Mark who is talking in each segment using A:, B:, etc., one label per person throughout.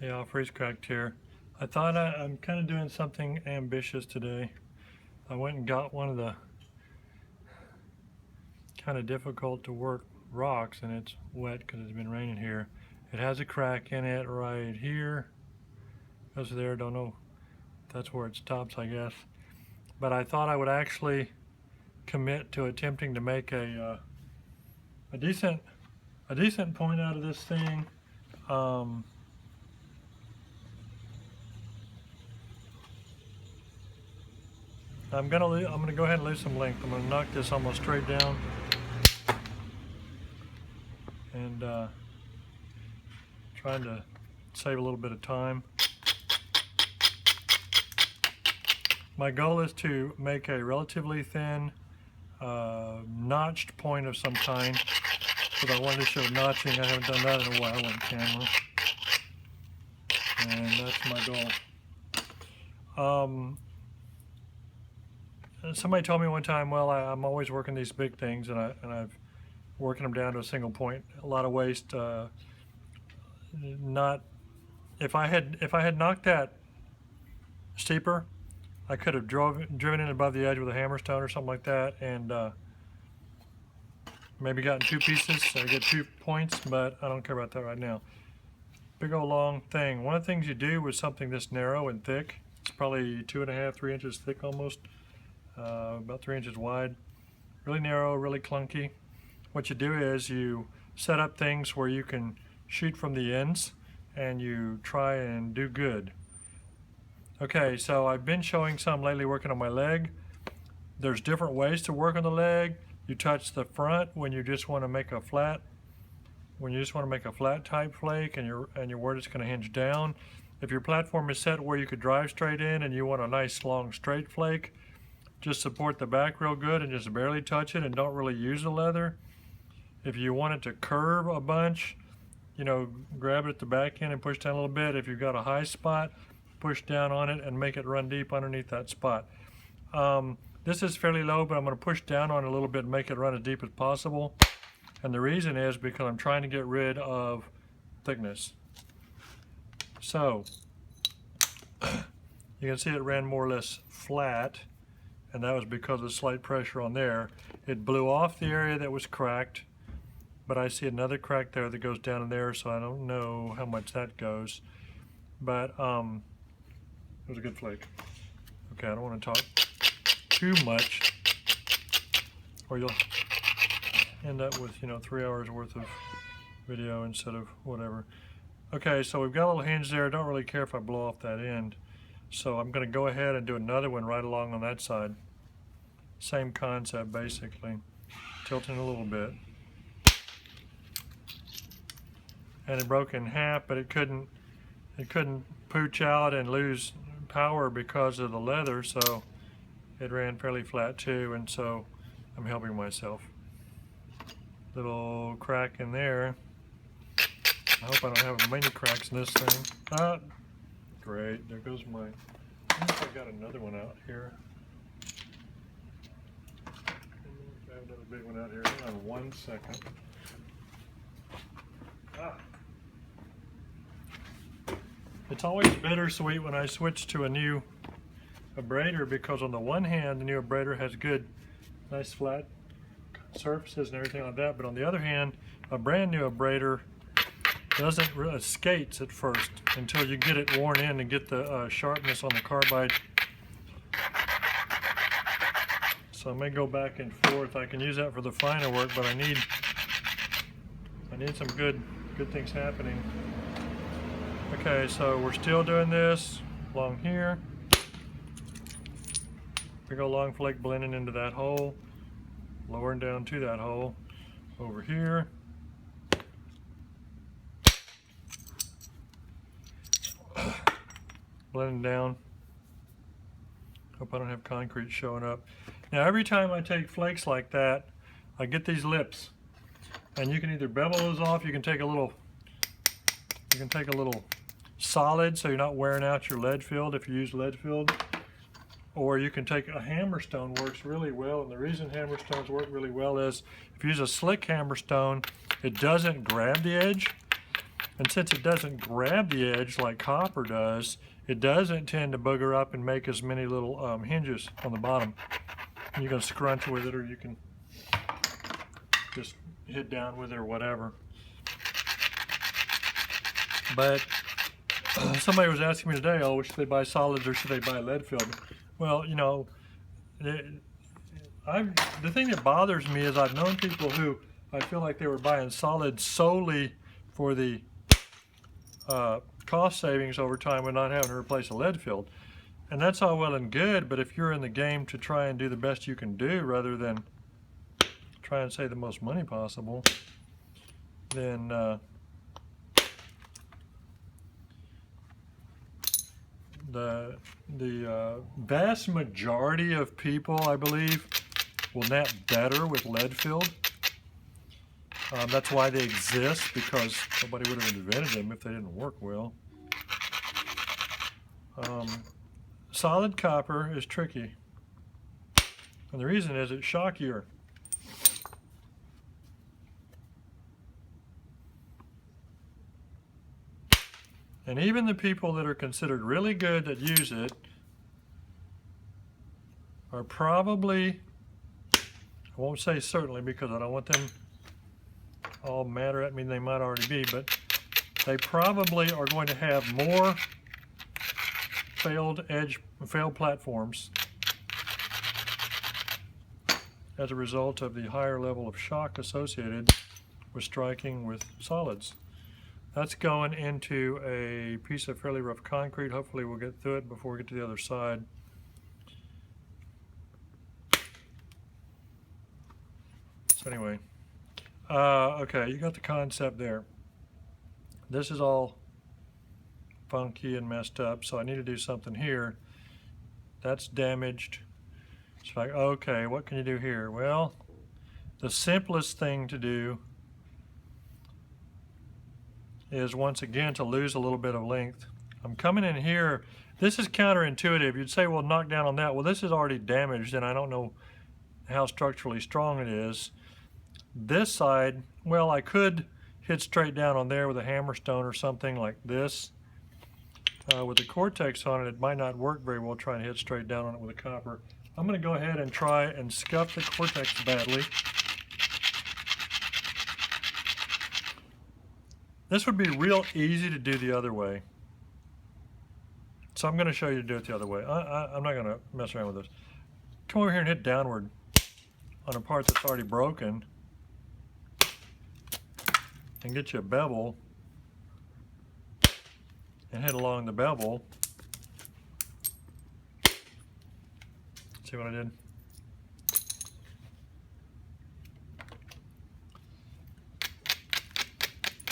A: Yeah, freeze cracked here. I thought I'm kind of doing something ambitious today. I went and got one of the kind of difficult to work rocks, and it's wet because it's been raining here. It has a crack in it right here. Goes there, don't know. That's where it stops, I guess. But I thought I would actually commit to attempting to make a decent point out of this thing. I'm gonna go ahead and lose some length. I'm gonna knock this almost straight down, and trying to save a little bit of time. My goal is to make a relatively thin notched point of some kind, because I wanted to show notching. I haven't done that in a while on camera, and that's my goal. Somebody told me one time, well, I'm always working these big things, and I've working them down to a single point. A lot of waste. If I had knocked that steeper, I could have driven in above the edge with a hammerstone or something like that, and maybe gotten 2 pieces. I get 2 points, but I don't care about that right now. Big old long thing. One of the things you do with something this narrow and thick, it's probably 2.5, 3 inches thick almost. About 3 inches wide, really narrow, really clunky. What you do is you set up things where you can shoot from the ends and you try and do good. Okay, so I've been showing some lately working on my leg. There's different ways to work on the leg. You touch the front when you just want to make a flat, type flake, and your word is going to hinge down. If your platform is set where you could drive straight in and you want a nice long straight flake, just support the back real good and just barely touch it and don't really use the leather. If you want it to curve a bunch, you know, grab it at the back end and push down a little bit. If you've got a high spot, push down on it and make it run deep underneath that spot. This is fairly low, but I'm going to push down on it a little bit and make it run as deep as possible. And the reason is because I'm trying to get rid of thickness. So, you can see it ran more or less flat, and that was because of slight pressure on there. It blew off the area that was cracked, but I see another crack there that goes down in there, so I don't know how much that goes. But it was a good flake. Okay, I don't want to talk too much, or you'll end up with, 3 hours worth of video instead of whatever. Okay, so we've got a little hinge there. I don't really care if I blow off that end. So I'm going to go ahead and do another one right along on that side. Same concept basically. Tilting a little bit. And it broke in half, but it couldn't pooch out and lose power because of the leather, so it ran fairly flat too, and so I'm helping myself. Little crack in there. I hope I don't have many cracks in this thing. Ah, great, there goes my, I wonder if I got another one out here. I have another big one out here. Hang on 1 second. Ah. It's always bittersweet when I switch to a new abrader, because on the one hand, the new abrader has good, nice flat surfaces and everything like that, but on the other hand, a brand new abrader doesn't really skates at first until you get it worn in and get the sharpness on the carbide. So I may go back and forth. I can use that for the finer work, but I need some good things happening. Okay, so we're still doing this along here. Big old long flake blending into that hole, lowering down to that hole over here. Blending down. Hope I don't have concrete showing up. Now every time I take flakes like that, I get these lips, and you can either bevel those off. You can take a little solid, so you're not wearing out your lead filled if you use lead filled, or you can take a hammerstone. Works really well, and the reason hammerstones work really well is if you use a slick hammerstone, it doesn't grab the edge. And since it doesn't grab the edge like copper does, it doesn't tend to booger up and make as many little hinges on the bottom. You can scrunch with it, or you can just hit down with it or whatever. But somebody was asking me today, oh, should they buy solids or should they buy lead filled? Well, you know, the thing that bothers me is I've known people who I feel like they were buying solids solely for the cost savings over time and not having to replace a lead filled. And that's all well and good, but if you're in the game to try and do the best you can do rather than try and save the most money possible, then the vast majority of people, I believe, will knap better with lead filled. That's why they exist, because nobody would have invented them if they didn't work well. Solid copper is tricky, and the reason is it's shockier. And even the people that are considered really good that use it are probably, I won't say certainly because I don't want them all madder at me than they might already be, but they probably are going to have more failed platforms as a result of the higher level of shock associated with striking with solids. That's going into a piece of fairly rough concrete. Hopefully we'll get through it before we get to the other side. So anyway, okay, you got the concept there. This is all funky and messed up, so I need to do something here. That's damaged. It's like, okay, what can you do here? Well, the simplest thing to do is once again to lose a little bit of length. I'm coming in here. This is counterintuitive. You'd say, well, knock down on that. Well, this is already damaged, and I don't know how structurally strong it is. This side, well, I could hit straight down on there with a hammerstone or something like this. With the Cortex on it, it might not work very well trying to hit straight down on it with a copper. I'm going to go ahead and try and scuff the Cortex badly. This would be real easy to do the other way. So I'm going to show you to do it the other way. I'm not going to mess around with this. Come over here and hit downward on a part that's already broken and get you a bevel and hit along the bevel. See what I did?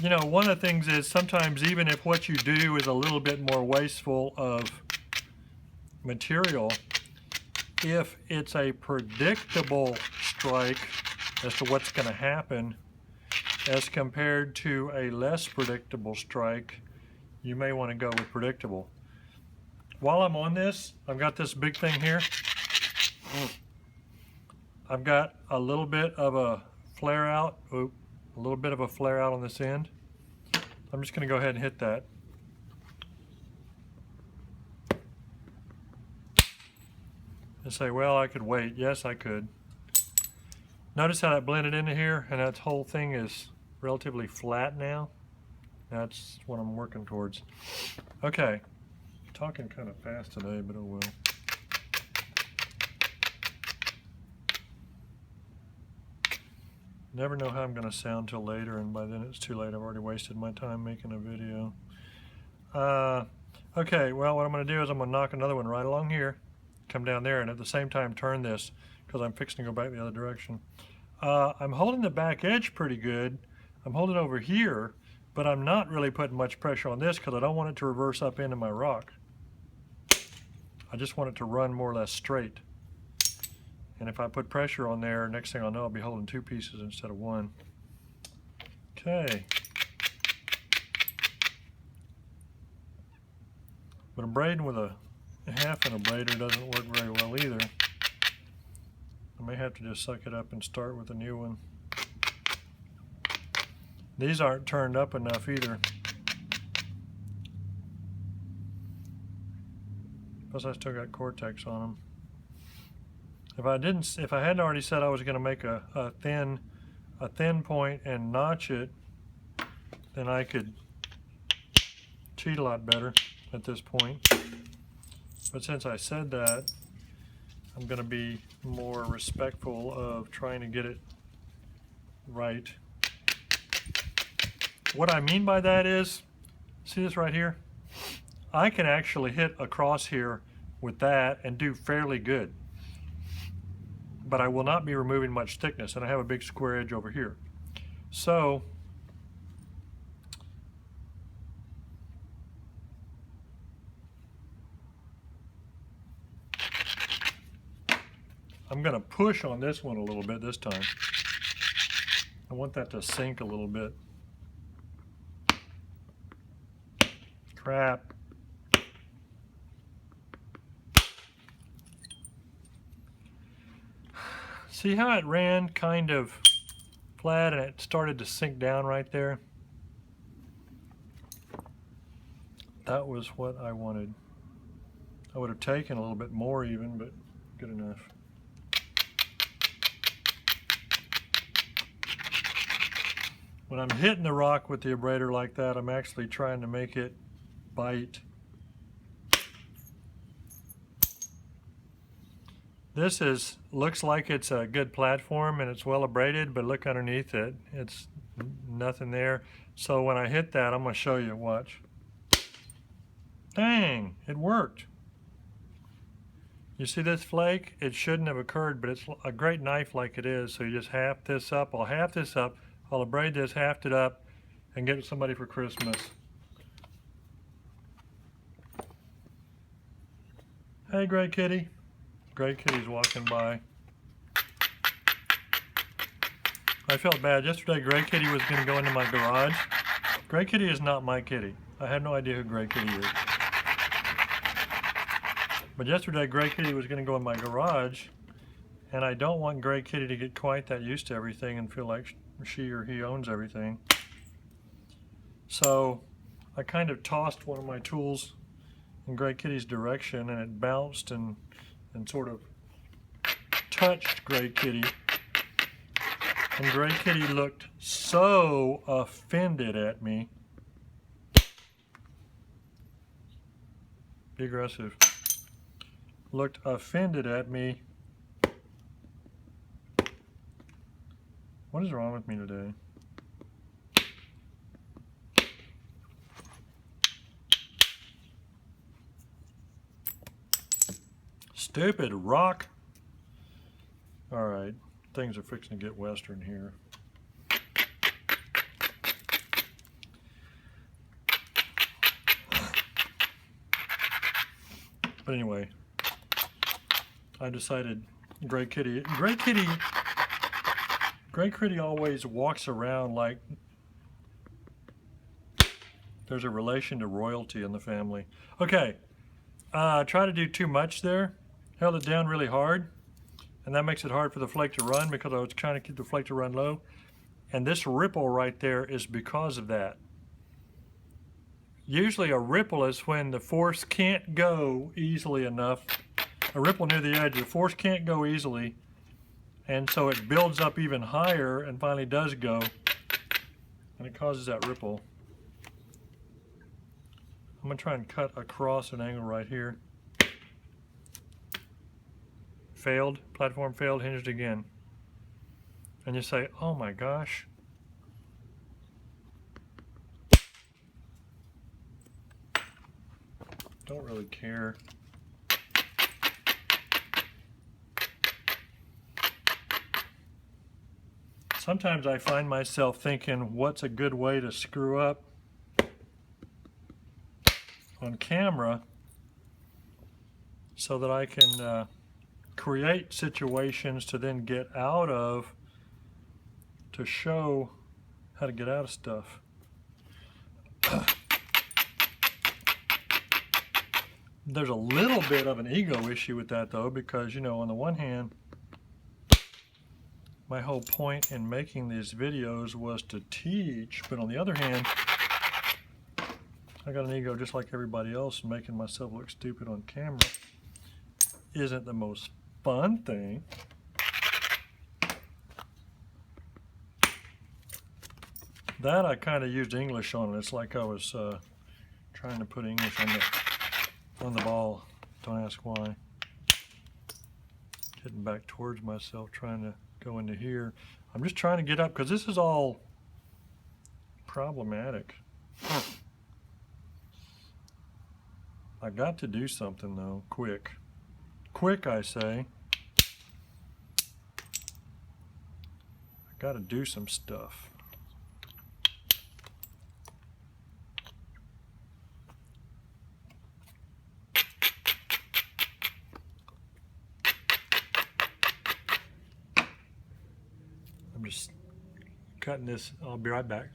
A: You know, one of the things is sometimes even if what you do is a little bit more wasteful of material, if it's a predictable strike as to what's going to happen as compared to a less predictable strike, you may want to go with predictable. While I'm on this, I've got this big thing here. I've got a little bit of a flare out. Oop. A little bit of a flare out on this end. I'm just going to go ahead and hit that. And say, well, I could wait. Yes, I could. Notice how that blended into here, and that whole thing is relatively flat now. That's what I'm working towards. Okay. Talking kind of fast today, but oh well. Never know how I'm going to sound till later, and by then it's too late. I've already wasted my time making a video. Okay, well, what I'm going to do is I'm going to knock another one right along here, come down there, and at the same time turn this, because I'm fixing to go back the other direction. I'm holding the back edge pretty good. I'm holding over here, but I'm not really putting much pressure on this because I don't want it to reverse up into my rock. I just want it to run more or less straight. And if I put pressure on there, next thing I'll know, I'll be holding two pieces instead of one. Okay. But a braiding with a half and a braider doesn't work very well either. I may have to just suck it up and start with a new one. These aren't turned up enough either. Plus I still got Cortex on them. If I hadn't already said I was going to make a thin point and notch it, then I could cheat a lot better at this point. But since I said that, I'm going to be more respectful of trying to get it right. What I mean by that is, see this right here? I can actually hit across here with that and do fairly good. But I will not be removing much thickness, and I have a big square edge over here. So I'm going to push on this one a little bit this time. I want that to sink a little bit. Crap. See how it ran kind of flat and it started to sink down right there? That was what I wanted. I would have taken a little bit more even, but good enough. When I'm hitting the rock with the abrader like that, I'm actually trying to make it bite. This looks like it's a good platform and it's well abraded, but look underneath it. It's nothing there. So when I hit that, I'm going to show you. Watch. Dang, it worked. You see this flake? It shouldn't have occurred, but it's a great knife like it is. So you just half this up. I'll half this up. I'll abrade this, half it up, and get it to somebody for Christmas. Hey, Gray Kitty. Gray Kitty's walking by. I felt bad. Yesterday, Gray Kitty was going to go into my garage. Gray Kitty is not my kitty. I have no idea who Gray Kitty is. But yesterday, Gray Kitty was going to go in my garage, and I don't want Gray Kitty to get quite that used to everything and feel like she or he owns everything. So I kind of tossed one of my tools in Gray Kitty's direction, and it bounced and sort of touched Gray Kitty. And Gray Kitty looked so offended at me. Be aggressive. Looked offended at me. What is wrong with me today? Stupid rock. All right, things are fixing to get western here. But anyway, I decided Gray Kitty always walks around like there's a relation to royalty in the family. Okay, I try to do too much there. Held it down really hard, and that makes it hard for the flake to run because I was trying to keep the flake to run low. And this ripple right there is because of that. Usually a ripple is when the force can't go easily enough. A ripple near the edge, the force can't go easily, and so it builds up even higher and finally does go, and it causes that ripple. I'm going to try and cut across an angle right here. Failed, platform failed, hinged again. And you say, oh my gosh. Don't really care. Sometimes I find myself thinking, what's a good way to screw up on camera so that I can create situations to then get out of, to show how to get out of stuff. There's a little bit of an ego issue with that though, because you know, on the one hand, my whole point in making these videos was to teach, but on the other hand, I I got an ego just like everybody else, and making myself look stupid on camera isn't the most fun thing. That I kind of used English on it. It's like I was trying to put English on the ball. Don't ask why. Getting back towards myself, trying to go into here. I'm just trying to get up because this is all problematic. I got to do something though, quick. Quick, I say. I got to do some stuff. I'm just cutting this. I'll be right back.